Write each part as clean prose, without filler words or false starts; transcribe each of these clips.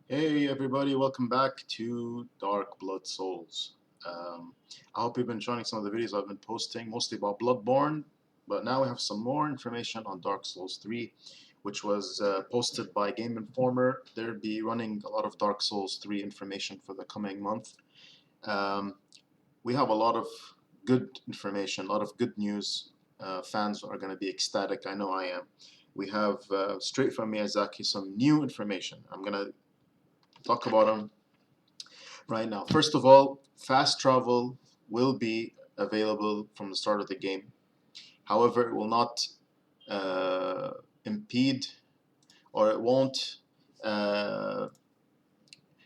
Hey everybody, welcome back to Dark Blood Souls. I hope you've been enjoying some of the videos I've been posting, mostly about Bloodborne, but now we have some more information on Dark Souls 3, which was posted by Game Informer. They'll be running a lot of Dark Souls 3 information for the coming month. Um, we have a lot of good information, a lot of good news. Fans are going to be ecstatic, I know I am. We have, straight from Miyazaki, some new information. I'm going to talk about them right now. First of all, fast travel will be available from the start of the game. However, it will not uh, impede or it won't uh,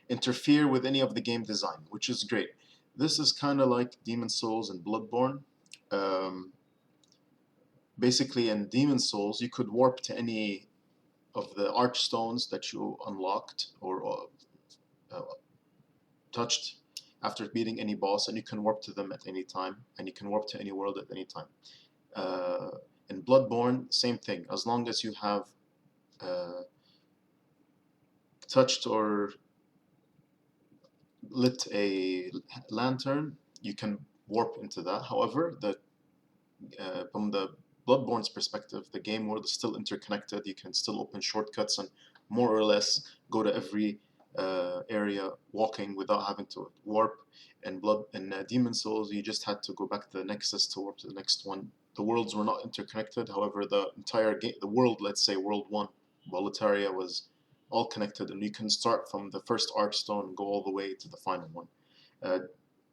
interfere with any of the game design, which is great. This is kind of like Demon Souls and Bloodborne. Um, Basically, in Demon Souls, you could warp to any of the archstones that you unlocked or uh, touched after beating any boss, and you can warp to them at any time, and you can warp to any world at any time. Uh, in Bloodborne, same thing. As long as you have uh, touched or lit a lantern, you can warp into that. However, from the Bloodborne's perspective, the game world is still interconnected. You can still open shortcuts and more or less go to every area walking without having to warp. In Demon Souls, you just had to go back to the Nexus to warp to the next one. The worlds were not interconnected. However, the entire game, the world, let's say World One, Boletaria, was all connected, and you can start from the first Archstone and go all the way to the final one. Uh,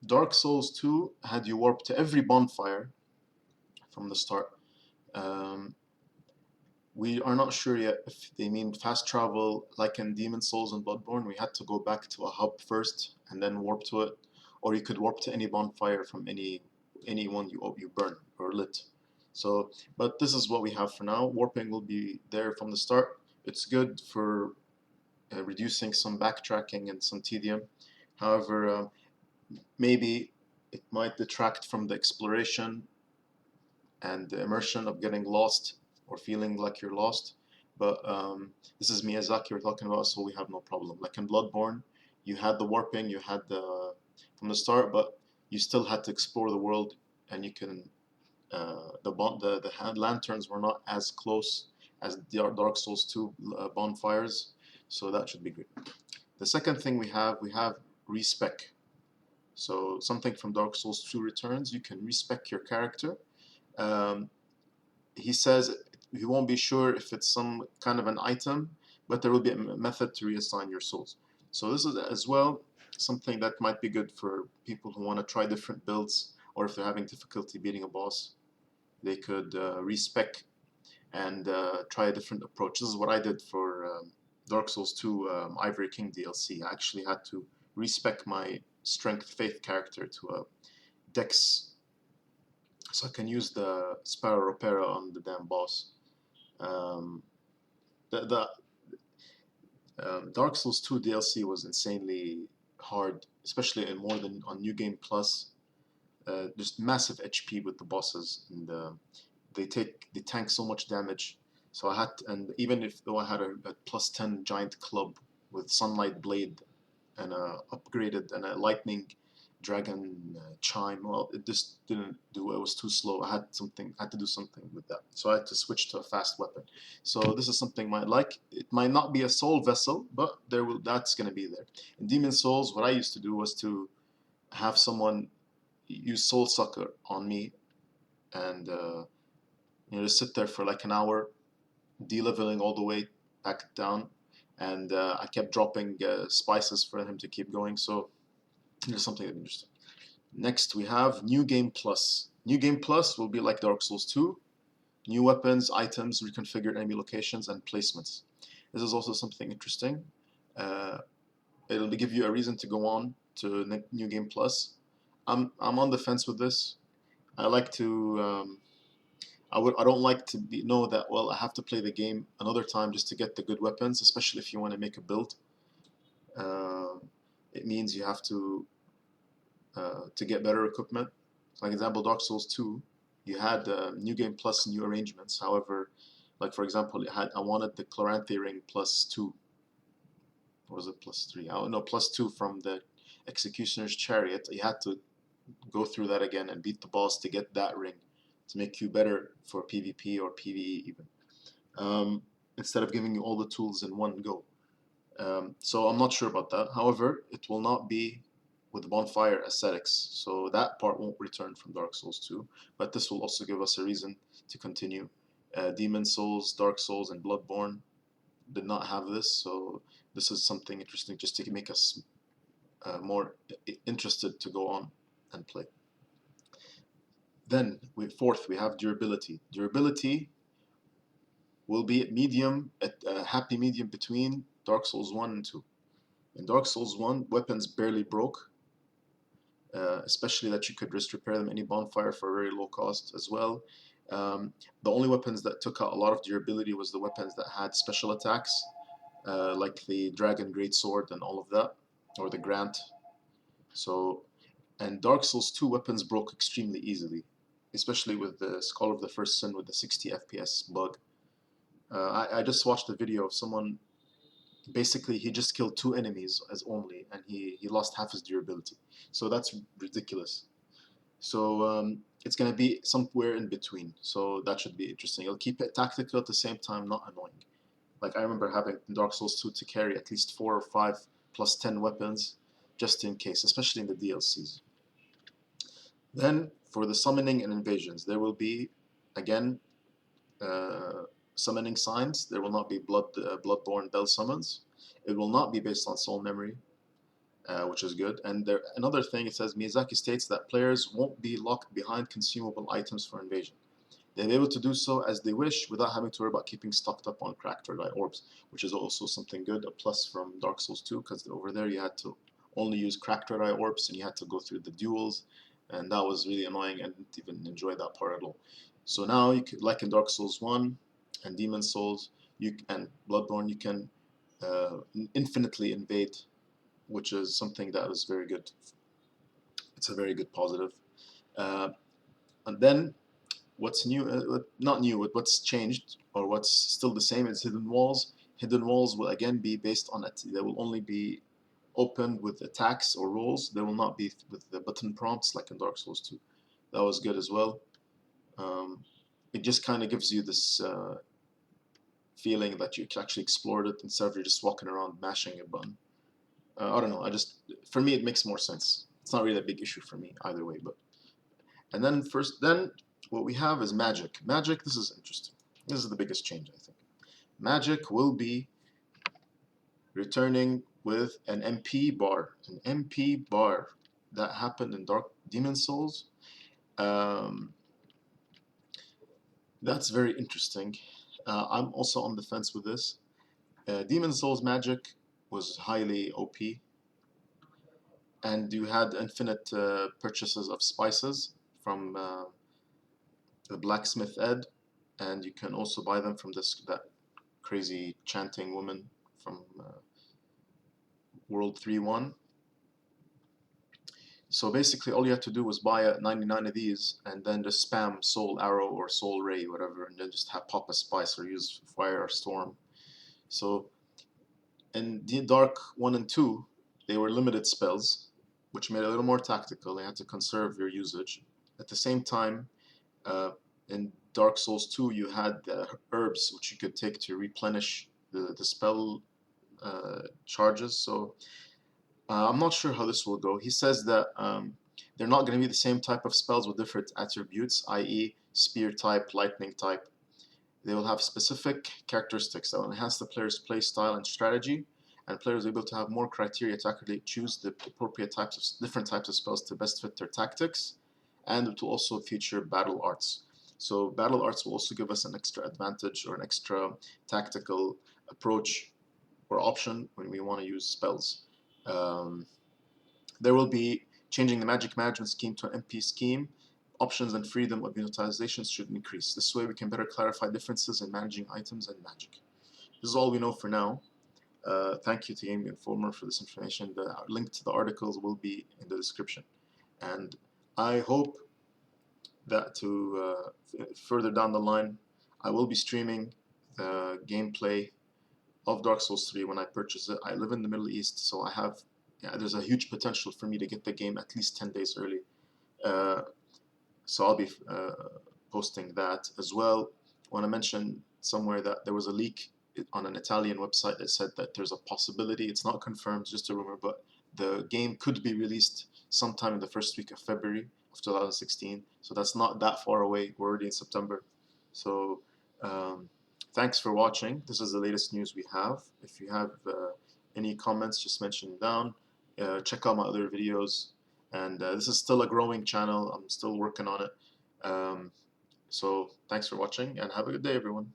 Dark Souls 2 had you warp to every bonfire from the start. Um, we are not sure yet if they mean fast travel like in Demon Souls and Bloodborne. We had to go back to a hub first and then warp to it, or you could warp to any bonfire from any one you burn or lit. So, but this is what we have for now. Warping will be there from the start. It's good for reducing some backtracking and some tedium. However, maybe it might detract from the exploration and the immersion of getting lost or feeling like you're lost. But this is Miyazaki we're talking about, so we have no problem. Like in Bloodborne, you had the warping, you had the from the start, but you still had to explore the world, and you can the hand lanterns were not as close as the Dark Souls 2 bonfires, so that should be good. The second thing we have respec. So something from Dark Souls 2 returns. You can respec your character. Um, he says he won't be sure if it's some kind of an item, but there will be a method to reassign your souls. So this is as well something that might be good for people who want to try different builds, or if they're having difficulty beating a boss, they could respec and try a different approach. This is what I did for Dark Souls 2 Ivory King DLC. I actually had to respec my Strength Faith character to a Dex, so I can use the Sparrow Opera on the damn boss. Um, the Dark Souls 2 DLC was insanely hard, especially in more than on New Game Plus. Just massive HP with the bosses, and they tank so much damage. So I had and even if though I had a +10 giant club with Sunlight Blade and a upgraded and a lightning dragon chime. Well, it just didn't do. It was too slow. I had to do something with that. So I had to switch to a fast weapon. So this is something I might like. It might not be a soul vessel, but that's gonna be there. In Demon Souls, what I used to do was to have someone use Soul Sucker on me and just sit there for like an hour, de-leveling all the way back down, and I kept dropping spices for him to keep going. So there's something interesting. Next, we have New Game Plus. New Game Plus will be like Dark Souls 2. New weapons, items, reconfigured enemy locations, and placements. This is also something interesting. Uh, it'll give you a reason to go on to New Game Plus. I'm on the fence with this. I like to. I don't like to know that, well, I have to play the game another time just to get the good weapons, especially if you want to make a build. Uh, it means you have to get better equipment. Like example, Dark Souls 2, you had New Game Plus new arrangements. However, like for example, I wanted the Chloranthy Ring plus 2. or was it +3? Oh no, +2 from the Executioner's Chariot. You had to go through that again and beat the boss to get that ring to make you better for PvP or PvE even. Instead of giving you all the tools in one go. So I'm not sure about that. However, it will not be with bonfire aesthetics, so that part won't return from Dark Souls 2. But this will also give us a reason to continue. Demon Souls, Dark Souls, and Bloodborne did not have this, so this is something interesting just to make us more interested to go on and play. Then, fourth, we have durability. Durability will be a happy medium between Dark Souls 1 and 2. In Dark Souls 1, weapons barely broke, especially that you could just repair them any bonfire for a very low cost as well. The only weapons that took out a lot of durability was the weapons that had special attacks, like the Dragon Greatsword and all of that, or the Grant. So, and Dark Souls 2 weapons broke extremely easily, especially with the Skull of the First Sin with the 60 FPS bug. I just watched a video of someone. Basically, he just killed 2 enemies as only, and he lost half his durability. So that's ridiculous. So it's gonna be somewhere in between. So that should be interesting. It'll keep it tactical at the same time, not annoying. Like I remember having in Dark Souls 2 to carry at least 4 or 5 plus 10 weapons, just in case, especially in the DLCs. Then for the summoning and invasions, there will be again summoning signs. There will not be bloodborne bell summons. It will not be based on soul memory, which is good. And another thing, it says Miyazaki states that players won't be locked behind consumable items for invasion. They'll be able to do so as they wish without having to worry about keeping stocked up on cracked red eye orbs, which is also something good, a plus from Dark Souls 2, because over there you had to only use cracked red eye orbs and you had to go through the duels, and that was really annoying. I didn't even enjoy that part at all. So now you could, like in Dark Souls 1 and Demon Souls, and Bloodborne, you can infinitely invade, which is something that is very good. It's a very good positive. Uh, and then what's new, not new, but what's changed or what's still the same is hidden walls. Hidden walls will again be based on it. They will only be opened with attacks or rolls. They will not be with the button prompts like in Dark Souls 2. That was good as well. Um, it just kind of gives you this feeling that you can actually explore it instead of you just walking around mashing a button. I don't know. For me, it makes more sense. It's not really a big issue for me either way. And then what we have is magic. Magic. This is interesting. This is the biggest change, I think. Magic will be returning with an MP bar. An MP bar that happened in Dark Demon Souls. That's very interesting. I'm also on the fence with this. Demon Souls magic was highly OP, and you had infinite purchases of spices from the blacksmith Ed, and you can also buy them from that crazy chanting woman from World 3-1. So basically, all you have to do was buy 99 of these, and then just spam Soul Arrow or Soul Ray, whatever, and then just pop a spice or use Fire or Storm. So in Dark 1 and 2, they were limited spells, which made it a little more tactical. They had to conserve your usage. At the same time, in Dark Souls 2, you had herbs which you could take to replenish the spell charges. So I'm not sure how this will go. He says that they're not going to be the same type of spells with different attributes, i.e., spear type, lightning type. They will have specific characteristics that will enhance the player's play style and strategy, and players will be able to have more criteria to accurately choose the appropriate different types of spells to best fit their tactics, and it will also feature battle arts. So battle arts will also give us an extra advantage or an extra tactical approach or option when we want to use spells. There will be changing the magic management scheme to an MP scheme. Options and freedom of utilization should increase. This way we can better clarify differences in managing items and magic. This is all we know for now. Thank you to Game Informer for this information. The link to the articles will be in the description. And I hope that further down the line, I will be streaming the gameplay of Dark Souls 3 when I purchase it. I live in the Middle East, so I have, yeah, there's a huge potential for me to get the game at least 10 days early. Uh, so I'll be posting that as well. I want to mention somewhere that there was a leak on an Italian website that said that there's a possibility, it's not confirmed, just a rumor, but the game could be released sometime in the first week of February of 2016. So that's not that far away. We're already in September. So um, thanks for watching. This is the latest news we have. If you have any comments, just mention them down. Check out my other videos. And this is still a growing channel. I'm still working on it. So thanks for watching and have a good day, everyone.